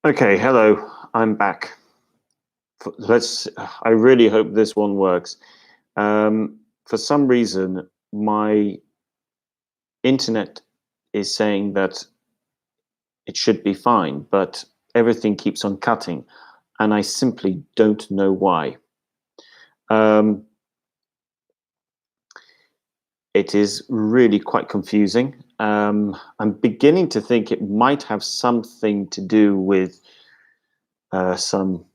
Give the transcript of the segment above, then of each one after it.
Okay, hello, I'm back. I really hope this one works. For some reason, my internet is saying that it should be fine, but everything keeps on cutting, and I simply don't know why. Um, it is really quite confusing. I'm beginning to think it might have something to do with some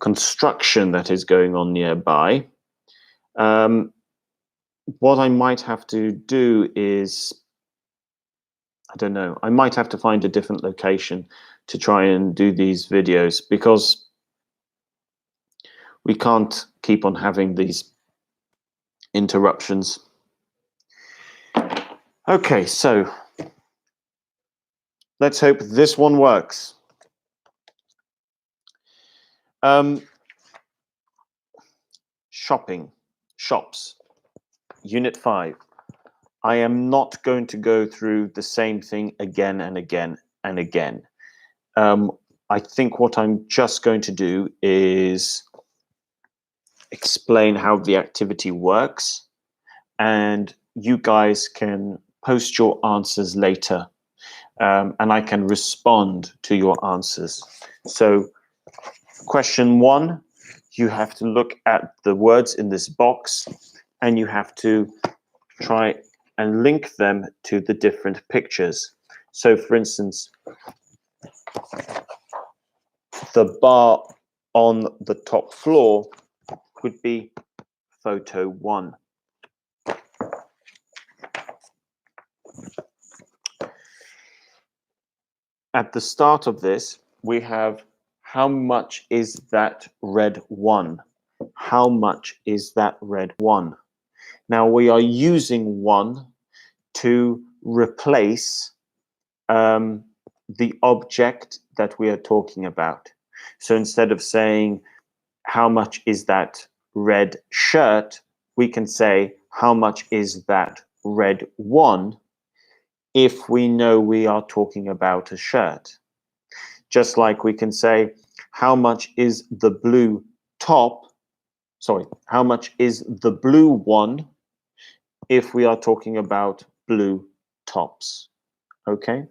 construction that is going on nearby. Um, what I might have to do is, I don't know, I might have to find a different location to try and do these videos because we can't keep on having these interruptions. Okay, so let's hope this one works. Um, shops, Unit 5. I am not going to go through the same thing again and again and again. I think what I'm just going to do is explain how the activity works, and you guys can post your answers later, and I can respond to your answers. So question 1, you have to look at the words in this box and you have to try and link them to the different pictures. So for instance, the bar on the top floor would be photo 1. At the start of this, we have how much is that red 1? How much is that red 1? Now we are using 1 to replace the object that we are talking about. So instead of saying how much is that red shirt, we can say how much is that red 1 if we know we are talking about a shirt. Just like we can say, how much is the blue top? Sorry, how much is the blue 1 if we are talking about blue tops? Okay,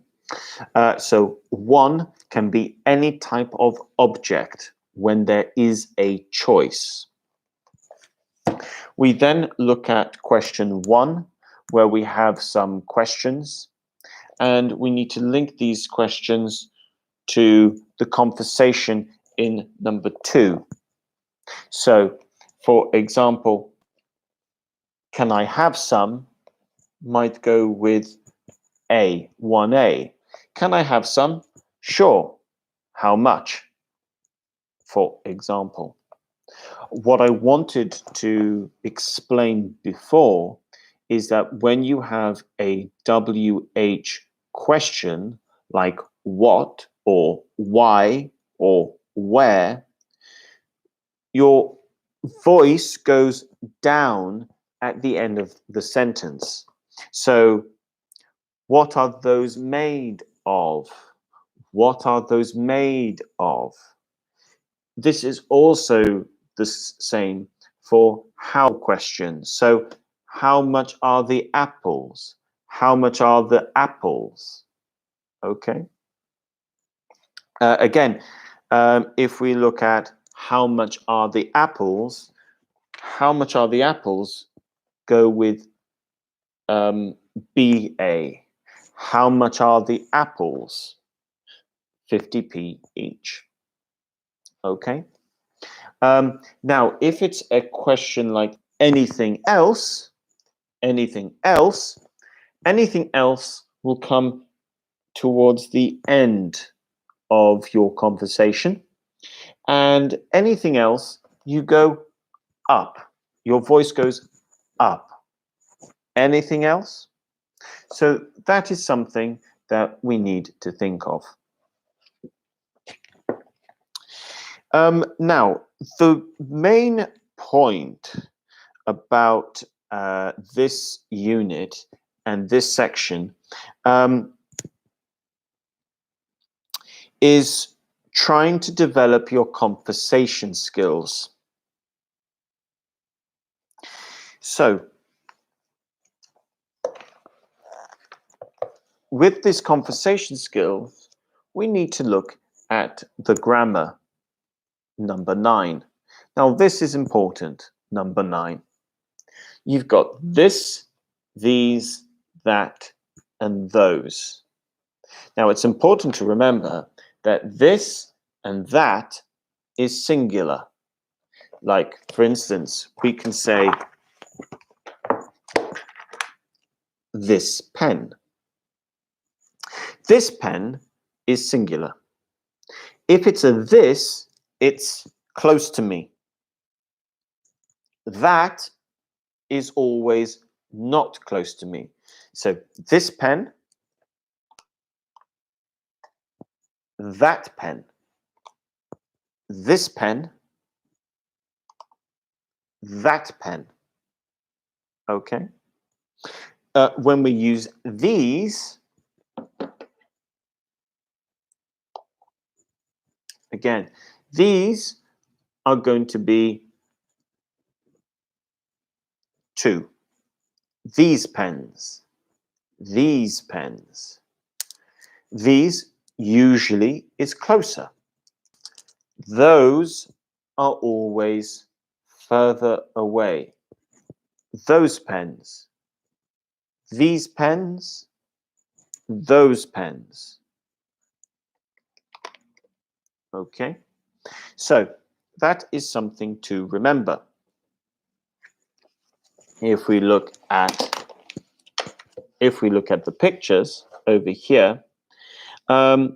so 1 can be any type of object when there is a choice. We then look at question 1, where we have some questions, and we need to link these questions to the conversation in number 2. So, for example, can I have some might go with A, 1A. Can I have some? Sure. How much? For example. What I wanted to explain before is that when you have a WH question, like what or why or where, your voice goes down at the end of the sentence. So, what are those made of? What are those made of? This is also the same for how questions. So, how much are the apples? How much are the apples? Okay. Again, if we look at how much are the apples, how much are the apples? Go with BA. How much are the apples? 50p each. Okay. Now, if it's a question like anything else, anything else will come towards the end of your conversation. And anything else, you go up. Your voice goes up. Anything else? So that is something that we need to think of. Now, the main point about this unit and this section is trying to develop your conversation skills. So, with this conversation skill, we need to look at the grammar, number 9. Now, this is important, number 9. You've got this, these, that, and those. Now, it's important to remember that this and that is singular. Like, for instance, we can say this pen. This pen is singular. If it's a this, it's close to me. That is always not close to me. So this pen, that pen, this pen, that pen. Okay? When we use these, again, these are going to be 2. These pens, these pens. These usually is closer. Those are always further away. Those pens, these pens, those pens. Okay, so that is something to remember. If we look at the pictures over here, I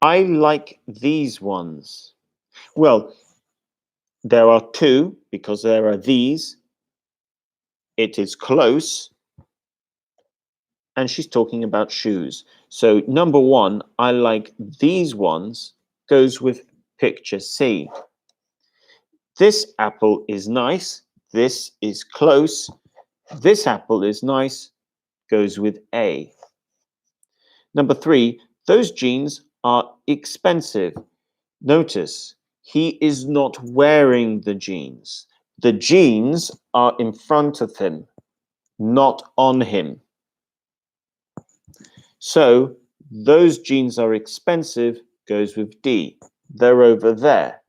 like these ones. Well, there are 2 because there are these. It is close. And she's talking about shoes. So number 1, I like these ones, goes with picture C. This apple is nice. This is close. This apple is nice, goes with A. Number 3, those jeans are expensive. Notice, he is not wearing the jeans. The jeans are in front of him, not on him. So, those jeans are expensive, goes with D. They're over there,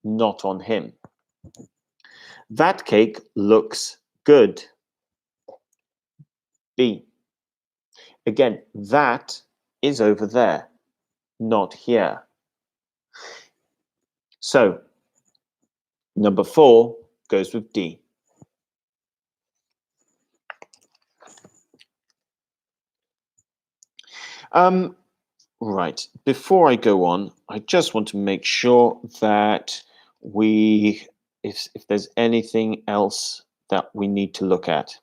not on him. That cake looks good. B. Again, that is over there, not here. So, number 4 goes with D. Right, before I go on, I just want to make sure that if there's anything else that we need to look at.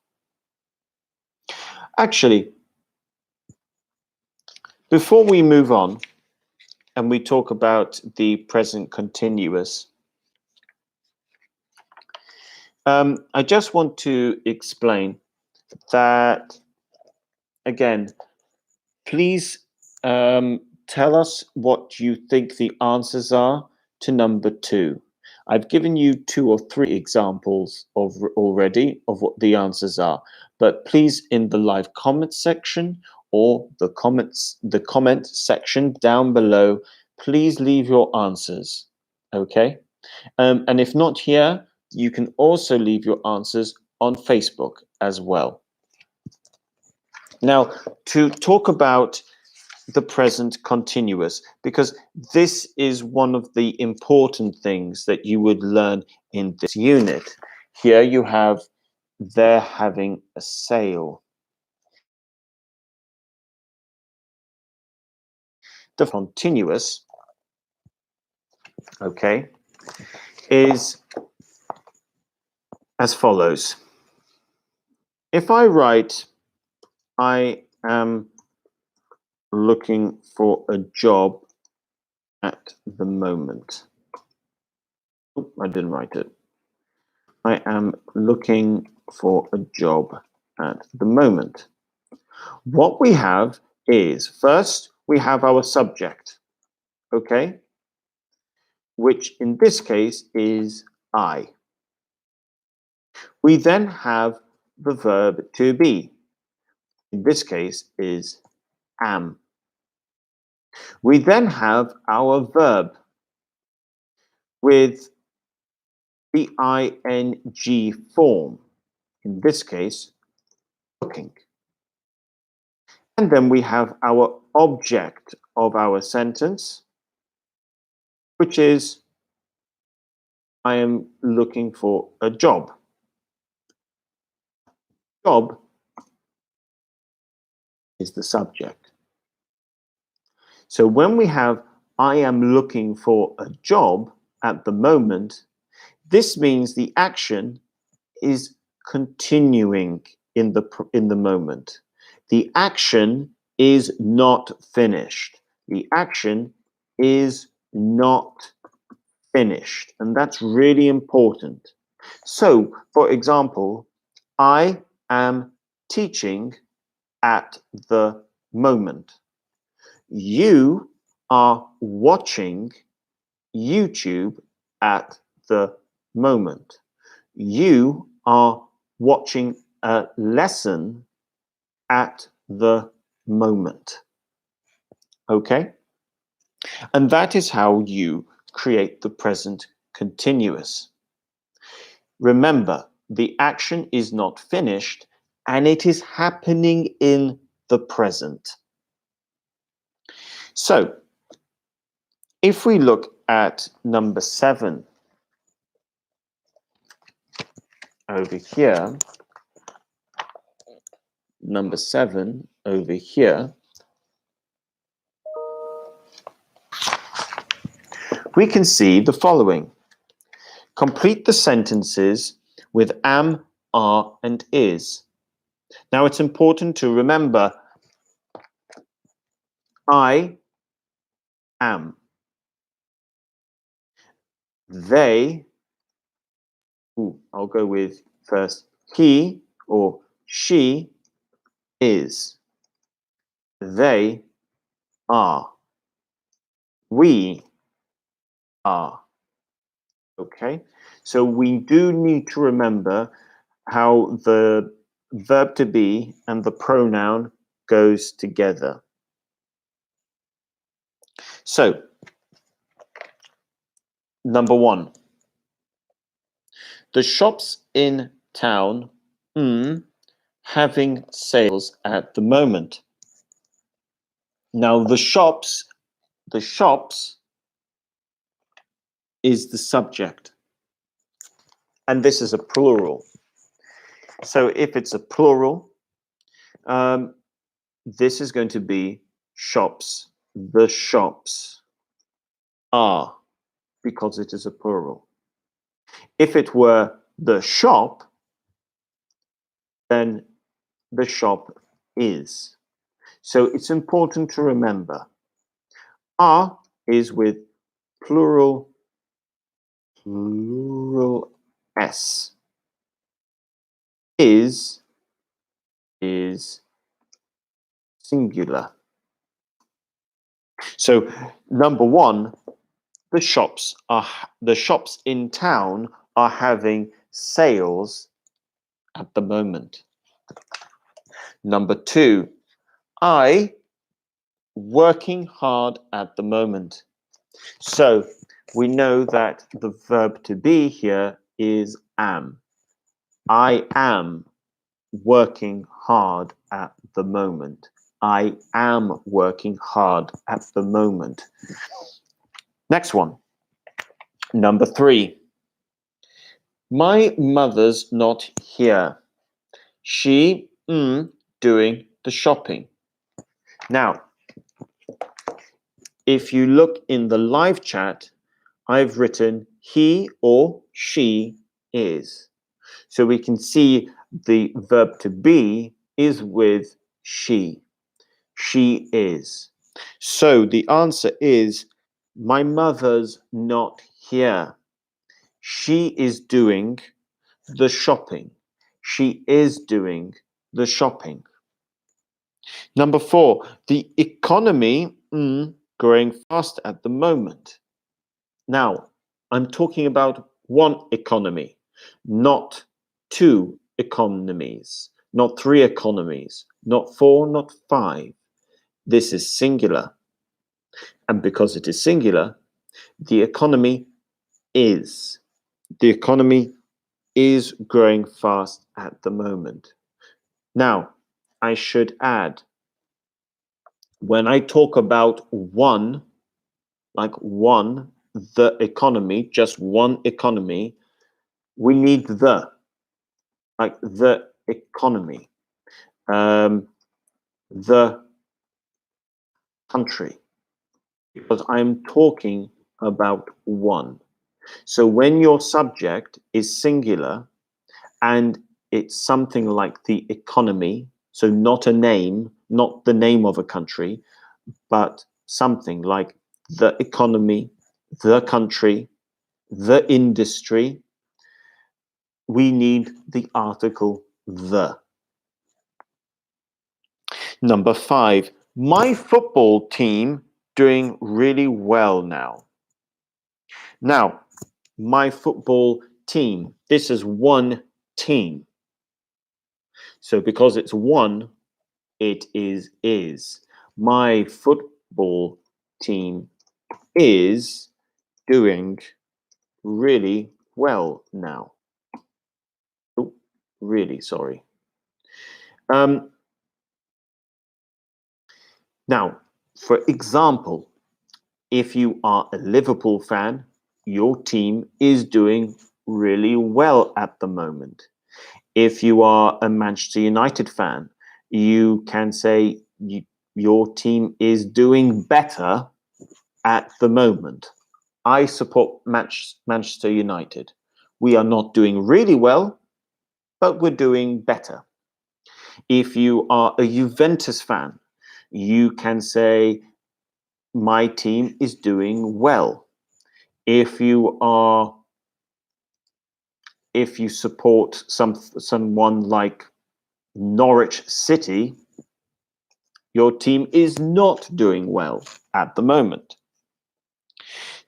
Actually, before we move on and we talk about the present continuous, I just want to explain that, again, please tell us what you think the answers are to number 2. I've given you 2 or 3 examples already of what the answers are, but please, in the live comment section or the comment section down below, please leave your answers. Okay? And if not here, you can also leave your answers on Facebook as well. Now, to talk about the present continuous, because this is one of the important things that you would learn in this unit. Here you have, they're having a sale. The continuous, okay, is as follows. If I write, I am looking for a job at the moment. Oh, I didn't write it. I am looking for a job at the moment. What we have is, first, we have our subject. okay, which in this case is I. We then have the verb to be. In this case is am. We then have our verb with the ing form. In this case, looking. And then we have our object of our sentence, which is I am looking for a job. Job is the subject. So when we have I am looking for a job at the moment, this means the action is continuing in the moment. The action is not finished. The action is not finished, and that's really important. So, for example, I am teaching at the moment. You are watching YouTube at the moment. You are watching a lesson at the moment. Okay? And that is how you create the present continuous. Remember, the action is not finished and it is happening in the present. So, if we look at number 7 over here, number 7 over here, we can see the following. Complete the sentences with am, are, and is. Now, it's important to remember I am. They, I'll go with first he or she is. They are. We are. Okay, so we do need to remember how the verb to be and the pronoun goes together. So, number 1. The shops in town having sales at the moment. Now, the shops is the subject. And this is a plural. So if it's a plural, this is going to be shops. The shops are, because it is a plural. If it were the shop, then the shop is. So it's important to remember. Are is with plural s. Is singular. So number 1, the shops in town are having sales at the moment. Number 2, I working hard at the moment. So we know that the verb to be here is am. I am working hard at the moment. I am working hard at the moment. Next one. Number 3. My mother's not here. She doing the shopping. Now, if you look in the live chat, I've written he or she is. So we can see the verb to be is with she. She is. So the answer is my mother's not here. She is doing the shopping. She is doing the shopping. Number 4, the economy growing fast at the moment. Now, I'm talking about one economy, not two economies, not three economies, not four, not five. This is singular. And because it is singular, the economy is. The economy is growing fast at the moment. Now, I should add, when I talk about one, like one, the economy, just one economy, we need like the economy, the country, because I'm talking about one. So when your subject is singular and it's something like the economy, so not a name, not the name of a country, but something like the economy, the country, the industry, we need the article the. Number 5, my football team doing really well now. Now, my football team, this is one team. So because it's one, it is. My football team is doing really well now. Oh, really sorry. Now, for example, if you are a Liverpool fan, your team is doing really well at the moment. If you are a Manchester United fan, you can say your team is doing better at the moment. I support Manchester United. We are not doing really well, but we're doing better. If you are a Juventus fan, you can say, my team is doing well. If you support someone like Norwich City, your team is not doing well at the moment.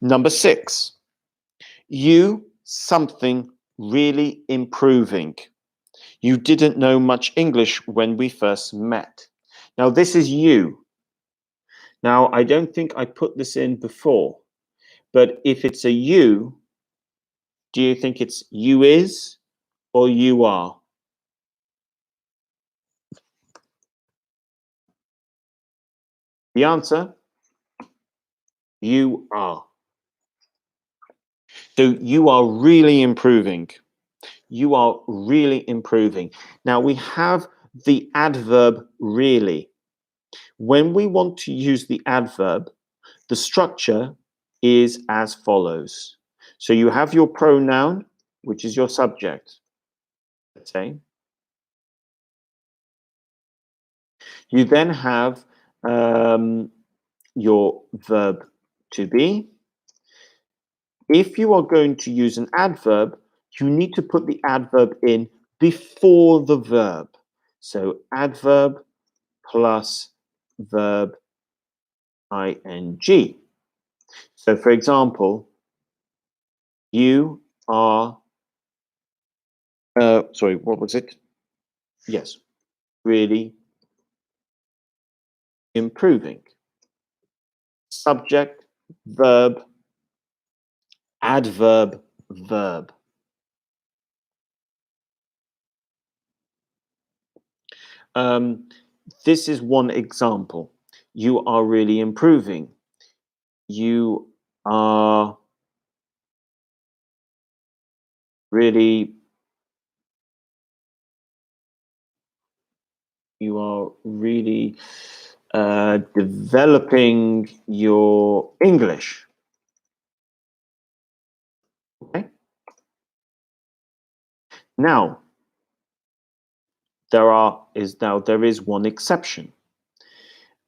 Number 6, you something really improving. You didn't know much English when we first met. Now this is you. Now I don't think I put this in before, but if it's a you, do you think it's you is or you are? The answer, you are. So you are really improving. You are really improving. Now we have the adverb really. When we want to use the adverb, the structure is as follows. So you have your pronoun, which is your subject, let's say. You then have your verb to be. If you are going to use an adverb, you need to put the adverb in before the verb. So adverb plus verb ing. So for example, you are, sorry, what was it? Yes, really improving. Subject, verb, adverb, verb. This is one example. You are really improving. You are really, developing your English. Okay. Now, there is one exception.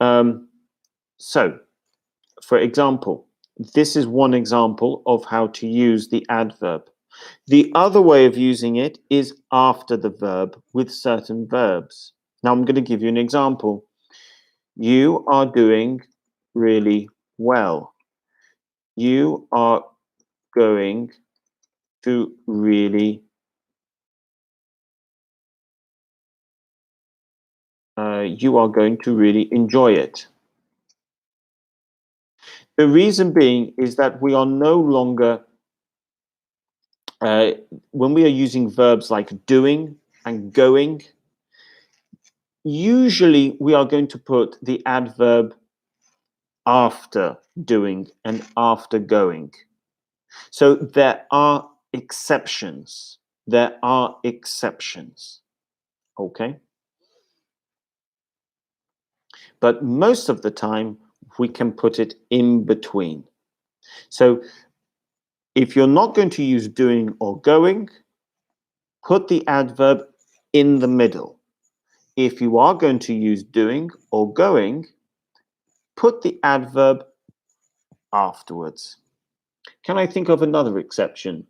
So, for example, this is one example of how to use the adverb. The other way of using it is after the verb with certain verbs. Now I'm going to give you an example. You are doing really well. You are going to really enjoy it. The reason being is that we are no longer, when we are using verbs like doing and going, usually we are going to put the adverb after doing and after going. So there are exceptions. There are exceptions. Okay? But most of the time, we can put it in between. So if you're not going to use doing or going, put the adverb in the middle. If you are going to use doing or going, put the adverb afterwards. Can I think of another exception?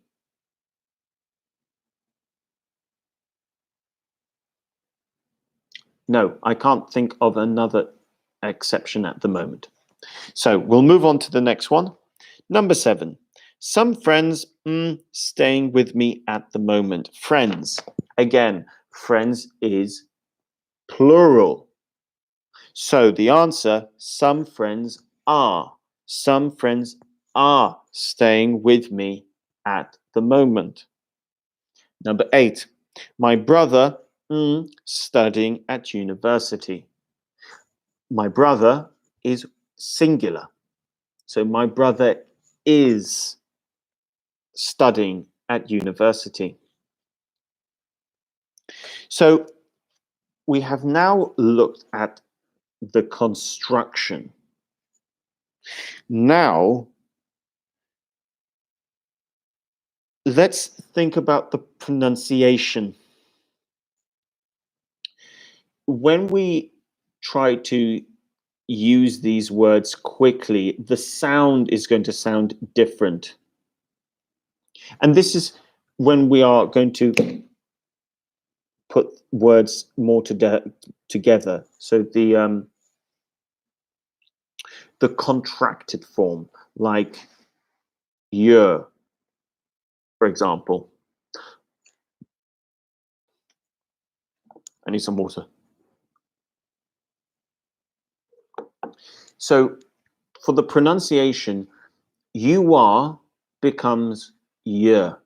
No, I can't think of another exception at the moment. So we'll move on to the next one. Number 7. Some friends staying with me at the moment. Friends. Again, friends is plural. So the answer, some friends are. Some friends are staying with me at the moment. Number 8. My brother studying at university. My brother is singular. So my brother is studying at university. So we have now looked at the construction. Now, let's think about the pronunciation. When we try to use these words quickly, the sound is going to sound different. And this is when we are going to put words more together. So the contracted form, like year, for example. I need some water. So for the pronunciation, you are becomes year.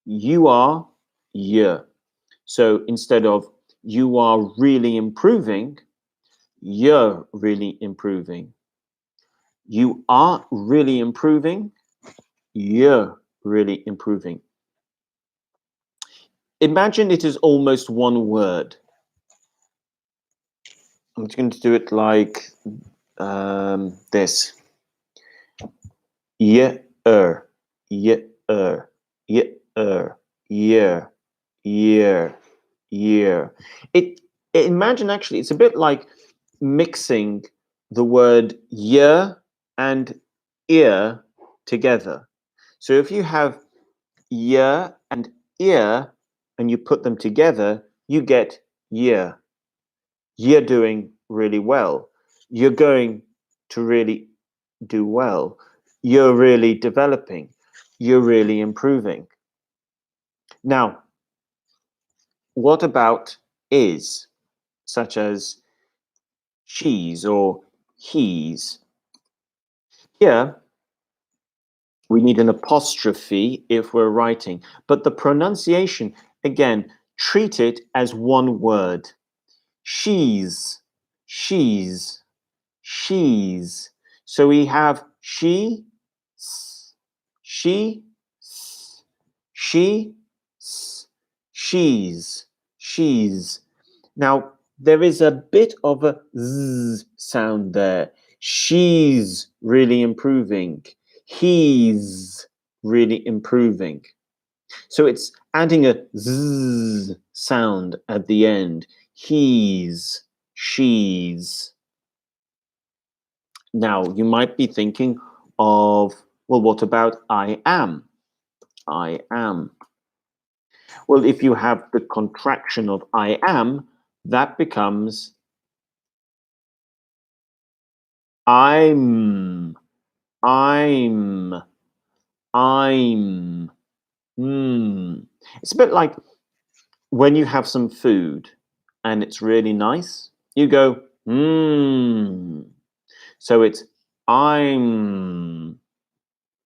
You are year. So instead of you are really improving, you're really improving. You are really improving, you're really improving. Imagine it is almost one word. I'm just going to do it like this. Year, year, year, year. Imagine actually, it's a bit like mixing the word year and ear together. So if you have year and ear and you put them together, you get year. You're doing really well. You're going to really do well. You're really developing. You're really improving. Now, what about is, such as she's or he's? Here, we need an apostrophe if we're writing, but the pronunciation, again, treat it as one word. She's, she's, she's. So we have she, she, she, she's, she's. Now, there is a bit of a z sound there. She's really improving. He's really improving. So it's adding a z sound at the end. He's, she's. Now, you might be thinking of, well, what about I am? I am. Well, if you have the contraction of I am, that becomes I'm. I'm. I'm. It's a bit like when you have some food and it's really nice, you go, mmm. So it's I'm.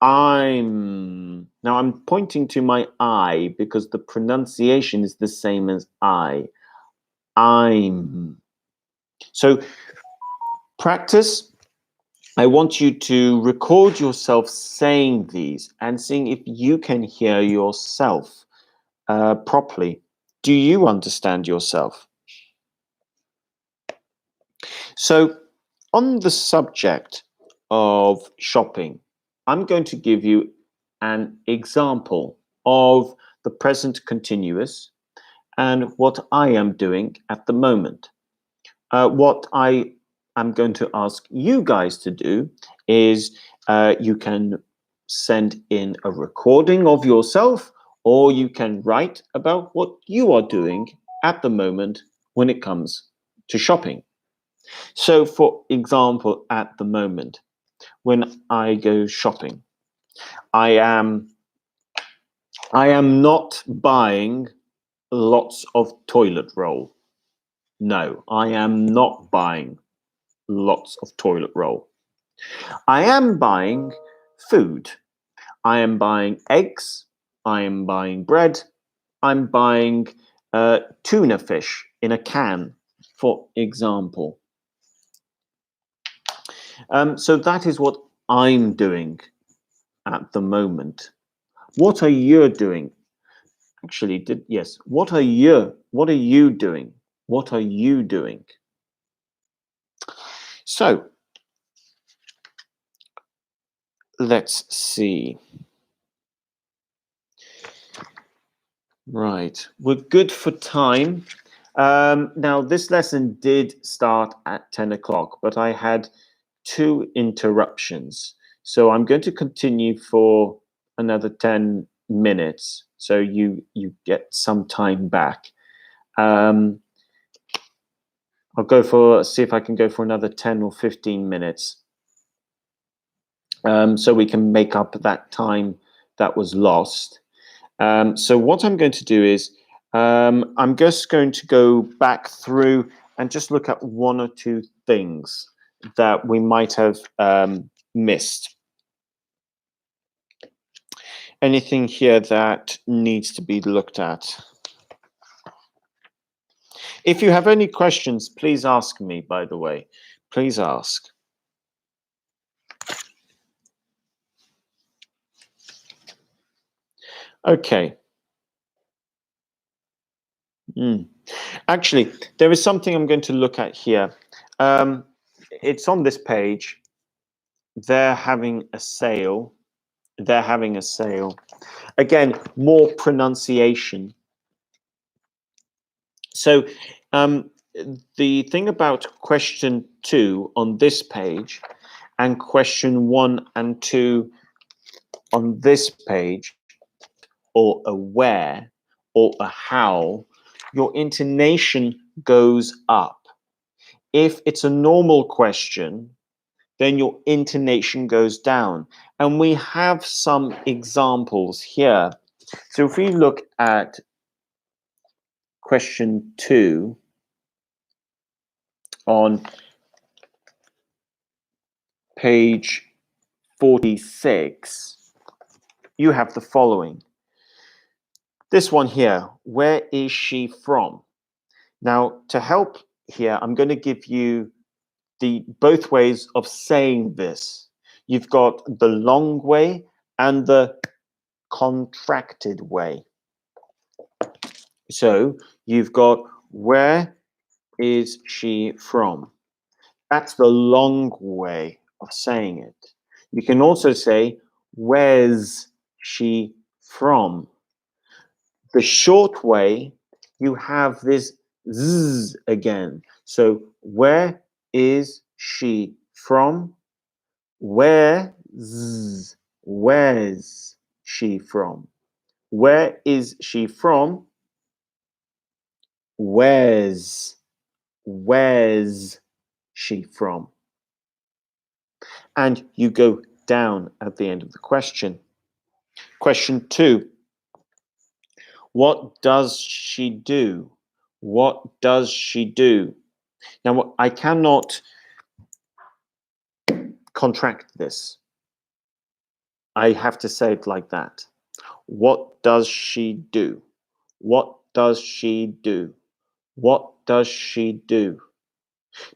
I'm. Now I'm pointing to my I because the pronunciation is the same as I. I'm. So practice. I want you to record yourself saying these and seeing if you can hear yourself properly. Do you understand yourself? So, on the subject of shopping, I'm going to give you an example of the present continuous and what I am doing at the moment. What I am going to ask you guys to do is you can send in a recording of yourself, or you can write about what you are doing at the moment when it comes to shopping. So, for example, at the moment, when I go shopping, I am I am not buying lots of toilet roll. No, I am not buying lots of toilet roll. I am buying food. I am buying eggs. I am buying bread. I'm buying tuna fish in a can, for example. So that is what I'm doing at the moment. What are you doing? Actually, yes. What are you? What are you doing? What are you doing? So let's see. Right, we're good for time. Now, this lesson did start at 10 o'clock, but I had two interruptions. So I'm going to continue for another 10 minutes. So you get some time back. I'll go for, see if I can go for another 10 or 15 minutes. So we can make up that time that was lost. So what I'm going to do is I'm just going to go back through and just look at one or two things that we might have missed. Anything here that needs to be looked at? If you have any questions, please ask me, by the way. Please ask. Okay. Actually, there is something I'm going to look at here. It's on this page. They're having a sale. They're having a sale. Again, more pronunciation. So the thing about question 2 on this page and question 1 and 2 on this page, or a where or a how, your intonation goes up. If it's a normal question, then your intonation goes down. And we have some examples here. So if we look at question 2 on page 46, you have the following. This one here, where is she from? Now, to help here, I'm going to give you the both ways of saying this. You've got the long way and the contracted way. So you've got where is she from? That's the long way of saying it. You can also say where's she from? The short way, you have this z again. So where is she from? Where's she from? Where is she from? Where's she from? And you go down at the end of the question. Question 2. What does she do? What does she do? Now, I cannot contract this. I have to say it like that. What does she do? What does she do? What does she do?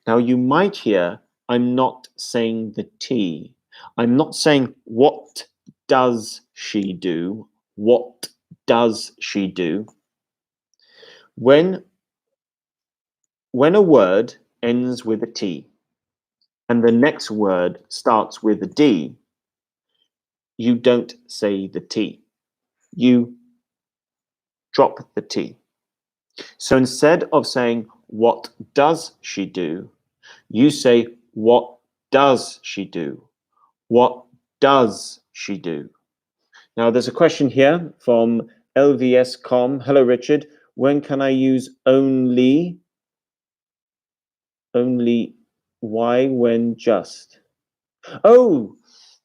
Now, you might hear I'm not saying the T. I'm not saying what does she do? What does she do? When a word ends with a T and the next word starts with a D, you don't say the T. You drop the T. So instead of saying, what does she do? You say, what does she do? What does she do? Now, there's a question here from LVS.com. Hello, Richard. When can I use only? Only why when just? Oh,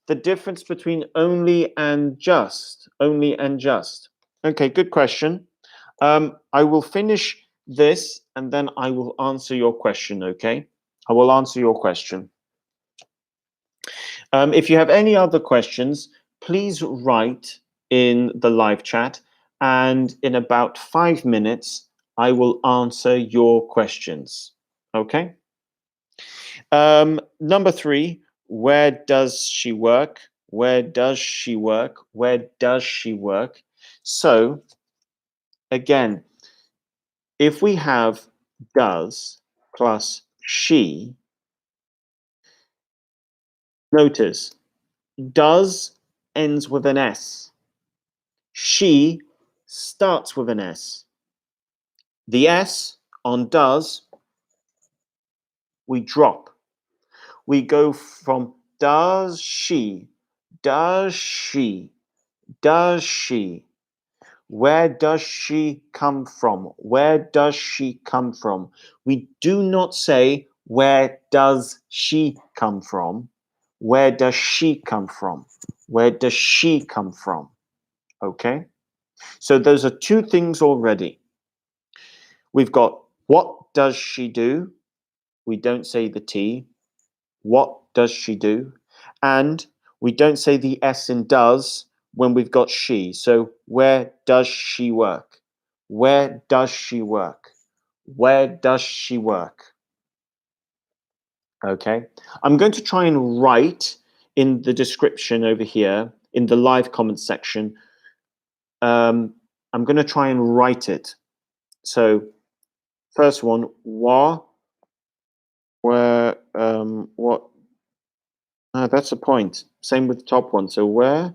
the difference between only and just. Only and just. Okay, good question. I will finish this and then I will answer your question, okay? I will answer your question. If you have any other questions, please write in the live chat, and in about 5 minutes, I will answer your questions, okay? Number 3, where does she work? Where does she work? Where does she work? So, again, if we have does plus she, notice does ends with an S. She starts with an S. The S on does, we drop. We go from does she, does she, does she. Where does she come from? Where does she come from? We do not say, where does she come from? Where does she come from? Where does she come from? Okay? So those are 2 things already. We've got, what does she do? We don't say the T. What does she do? And we don't say the S in does when we've got she. So where does she work? Where does she work? Where does she work? Okay. I'm going to try and write in the description over here, in the live comment section. I'm going to try and write it. So first one, what, where, what, that's the point. Same with the top one. So where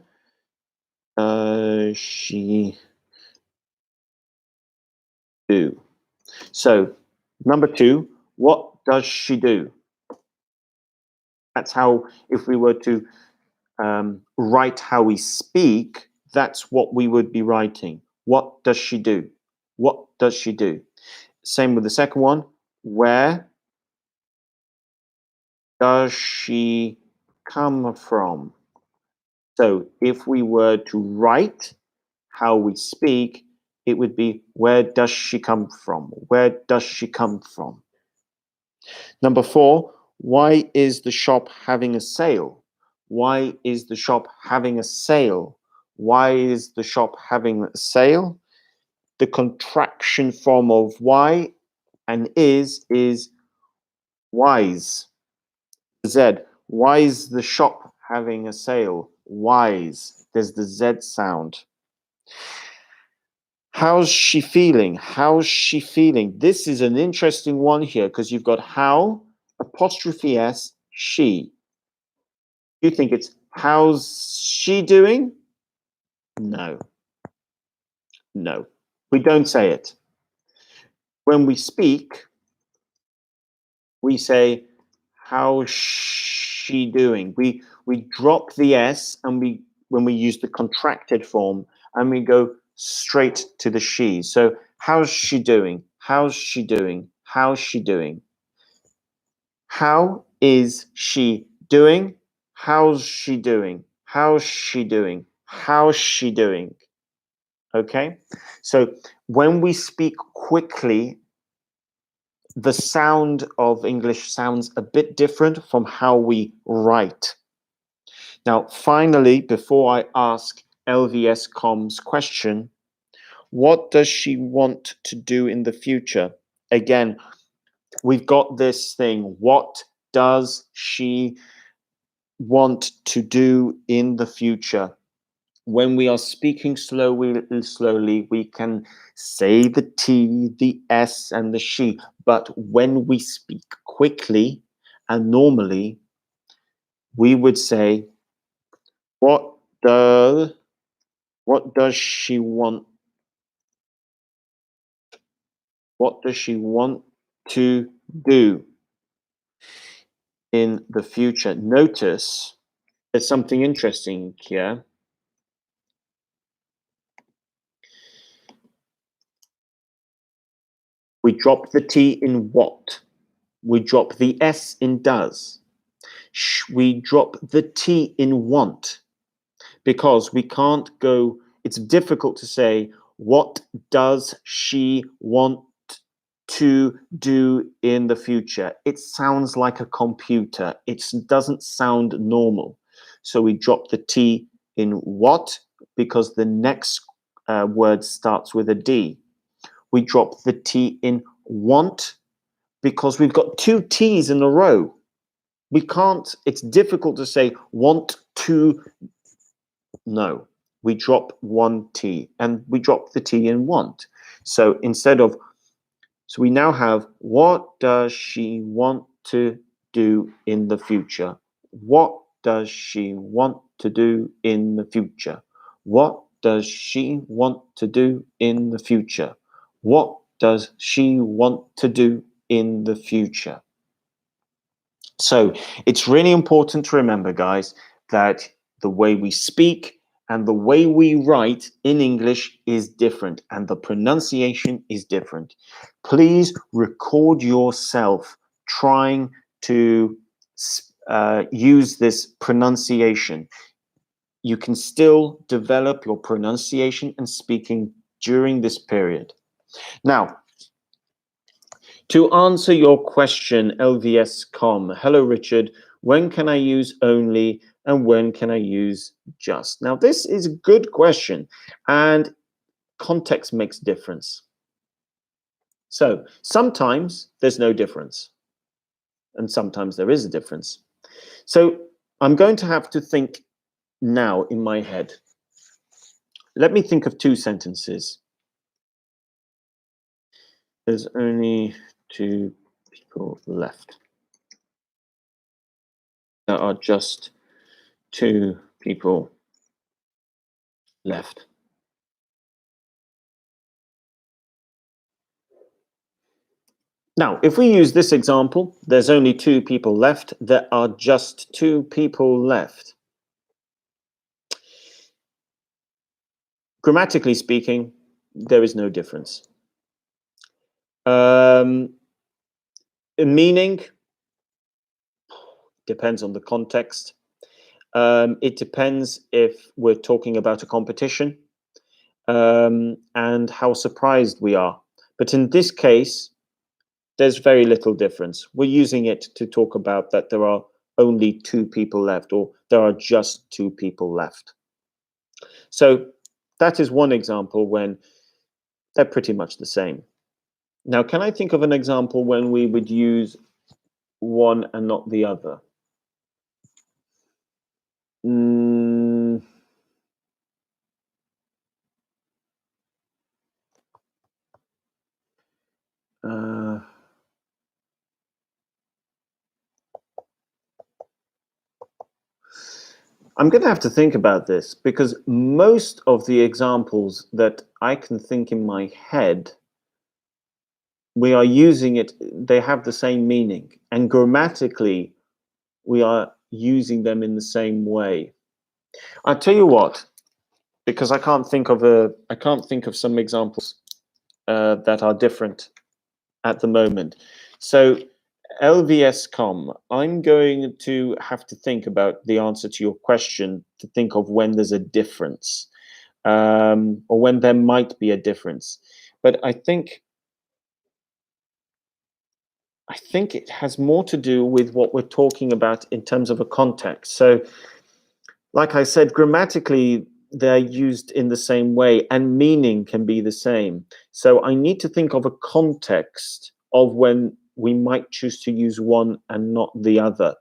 she do? So number 2, what does she do? That's how, if we were to write how we speak, that's what we would be writing. What does she do? What does she do? Same with the second one. Where does she come from? So if we were to write how we speak, it would be, where does she come from? Where does she come from? Number 4, why is the shop having a sale? Why is the shop having a sale? Why is the shop having a sale? The contraction form of why and is wise. Z. Why is the shop having a sale? Wise. There's the Z sound. How's she feeling? How's she feeling? This is an interesting one here because you've got how, apostrophe S, she. You think it's how's she doing? No. No. We don't say it. When we speak, we say, how's she doing? We drop the S and when we use the contracted form and we go straight to the she. So how's she doing? How's she doing? How's she doing? How is she doing? How's she doing? How's she doing? How's she doing? Okay, so when we speak quickly, the sound of English sounds a bit different from how we write. Now, finally, before I ask LVS Com's question, what does she want to do in the future? Again, we've got this thing. What does she want to do in the future? When we are speaking slowly, we can say the T, the S, and the she. But when we speak quickly and normally, we would say, what does she want? What does she want to do in the future? Notice there's something interesting here. We drop the T in what? We drop the S in does. We drop the T in want because we can't go, it's difficult to say, what does she want to do in the future? It sounds like a computer. It doesn't sound normal. So we drop the T in what because the next word starts with a D. We drop the T in want because we've got two T's in a row. We can't, it's difficult to say want to, no. We drop one T and we drop the T in want. So instead of, so we now have, what does she want to do in the future? What does she want to do in the future? What does she want to do in the future? What does she want to do in the future? So it's really important to remember, guys, that the way we speak and the way we write in English is different and the pronunciation is different. Please record yourself trying to use this pronunciation. You can still develop your pronunciation and speaking during this period. Now, to answer your question, LVS.com, hello, Richard. When can I use only and when can I use just? Now, this is a good question and context makes difference. So sometimes there's no difference and sometimes there is a difference. So I'm going to have to think now in my head. Let me think of two sentences. There's only two people left. There are just two people left. Now, if we use this example, there's only two people left. There are just two people left. Grammatically speaking, there is no difference. Meaning depends on the context. It depends if we're talking about a competition and how surprised we are. But in this case, there's very little difference. We're using it to talk about that there are only two people left or there are just two people left. So that is one example when they're pretty much the same. Now, can I think of an example when we would use one and not the other? I'm going to have to think about this because most of the examples that I can think in my head, we are using it, they have the same meaning. And grammatically, we are using them in the same way. I'll tell you what, because I can't think of some examples that are different at the moment. So LVS.com, I'm going to have to think about the answer to your question to think of when there's a difference, or when there might be a difference. But I think it has more to do with what we're talking about in terms of a context. So, like I said, grammatically, they're used in the same way and meaning can be the same. So I need to think of a context of when we might choose to use one and not the other.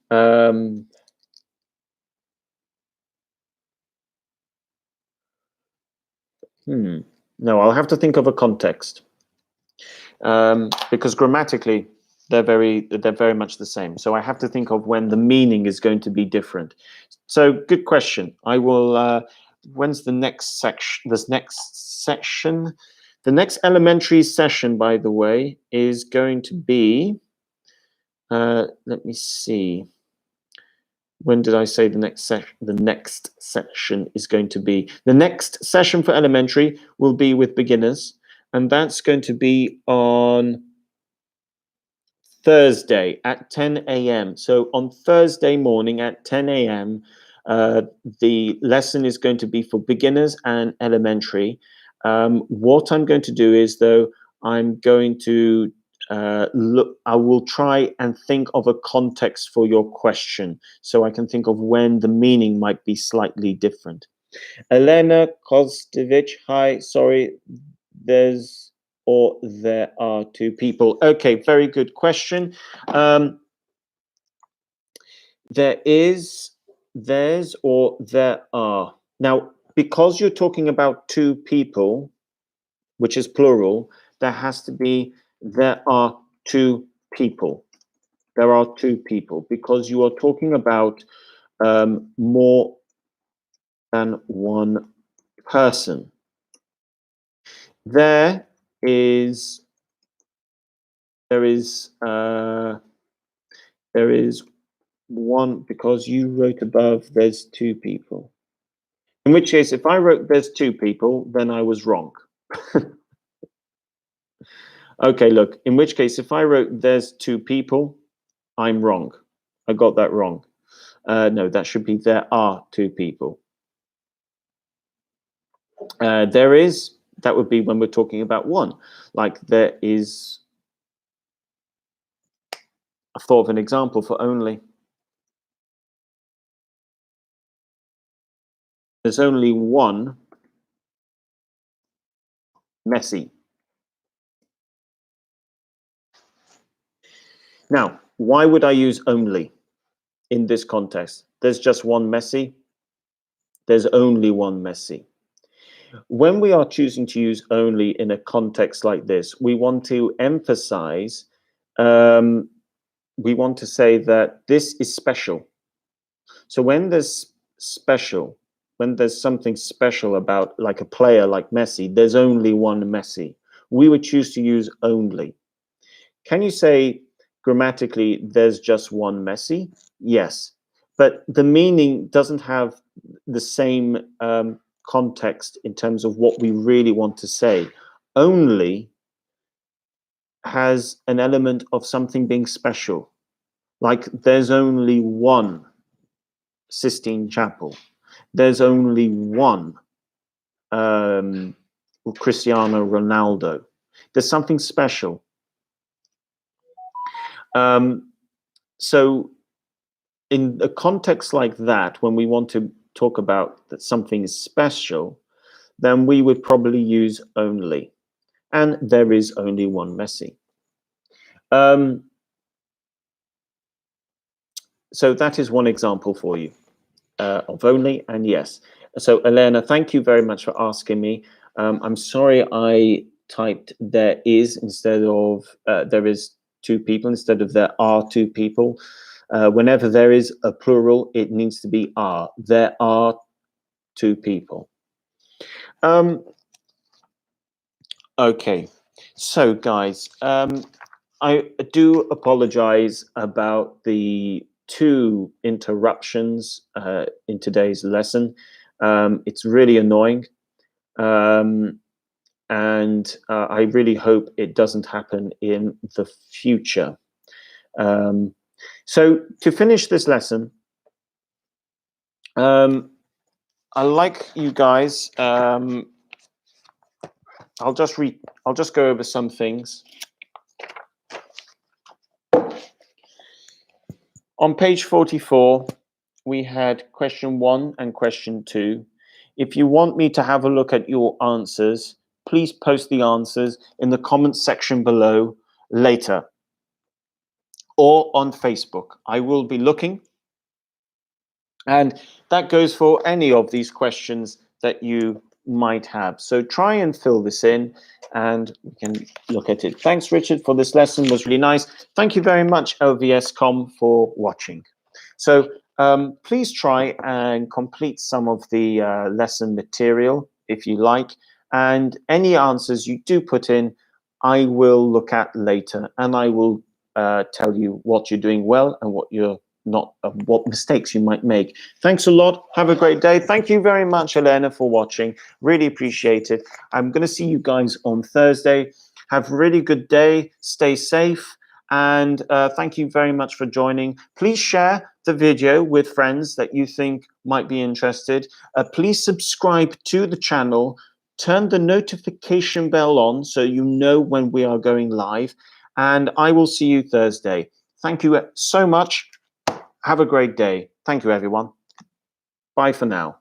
Um, No, I'll have to think of a context, because grammatically they're very much the same. So I have to think of when the meaning is going to be different. So good question. I will. When's the next section? This next section, the next elementary session, by the way, is going to be. Let me see. When did I say the next session? The next section is going to be. The next session for elementary will be with beginners, and that's going to be on Thursday at 10 a.m. So on Thursday morning at 10 a.m., the lesson is going to be for beginners and elementary. What I'm going to do is, though, I'm going to look. I will try and think of a context for your question, so I can think of when the meaning might be slightly different. Elena Kostovich, hi. Sorry, there's or there are two people. Okay, very good question. There's, or there are. Now, because you're talking about two people, which is plural, there has to be there are two people. There are two people because you are talking about more than one person. There is there is one, because you wrote above there's two people. In which case, if I wrote there's two people, then I was wrong. Okay, look, in which case, if I wrote there's two people, I'm wrong. I got that wrong. No, that should be there are two people. There is, that would be when we're talking about one. Like there is, I've thought of an example for only. There's only one Messi. Now, why would I use only in this context? There's just one Messi. There's only one Messi. When we are choosing to use only in a context like this, we want to emphasize, we want to say that this is special. So when there's special, when there's something special about like a player like Messi, there's only one Messi. We would choose to use only. Can you say grammatically there's just one Messi? Yes, but the meaning doesn't have the same context in terms of what we really want to say. Only has an element of something being special, like there's only one Sistine Chapel. There's only one Cristiano Ronaldo. There's something special. So in a context like that, when we want to talk about that something is special, then we would probably use only. And there is only one Messi. So that is one example for you of only and yes. So Elena, thank you very much for asking me. I'm sorry I typed there is instead of there is two people instead of there are two people. Whenever there is a plural, it needs to be are. There are two people. Okay, so guys, I do apologize about the two interruptions in today's lesson. It's really annoying. and I really hope it doesn't happen in the future. So to finish this lesson, I like you guys. I'll just go over some things. On page 44, we had question 1 and question 2. If you want me to have a look at your answers, please post the answers in the comments section below later or on Facebook. I will be looking. And that goes for any of these questions that you might have. So try and fill this in and we can look at it. Thanks, Richard, for this lesson. It was really nice. Thank you very much, LVScom, for watching. So please try and complete some of the lesson material if you like. And any answers you do put in, I will look at later and I will tell you what you're doing well and what you're not, what mistakes you might make. Thanks a lot. Have a great day. Thank you very much, Elena, for watching. Really appreciate it. I'm going to see you guys on Thursday. Have a really good day. Stay safe. And thank you very much for joining. Please share the video with friends that you think might be interested. Please subscribe to the channel. Turn the notification bell on so you know when we are going live. And I will see you Thursday. Thank you so much. Have a great day. Thank you, everyone. Bye for now.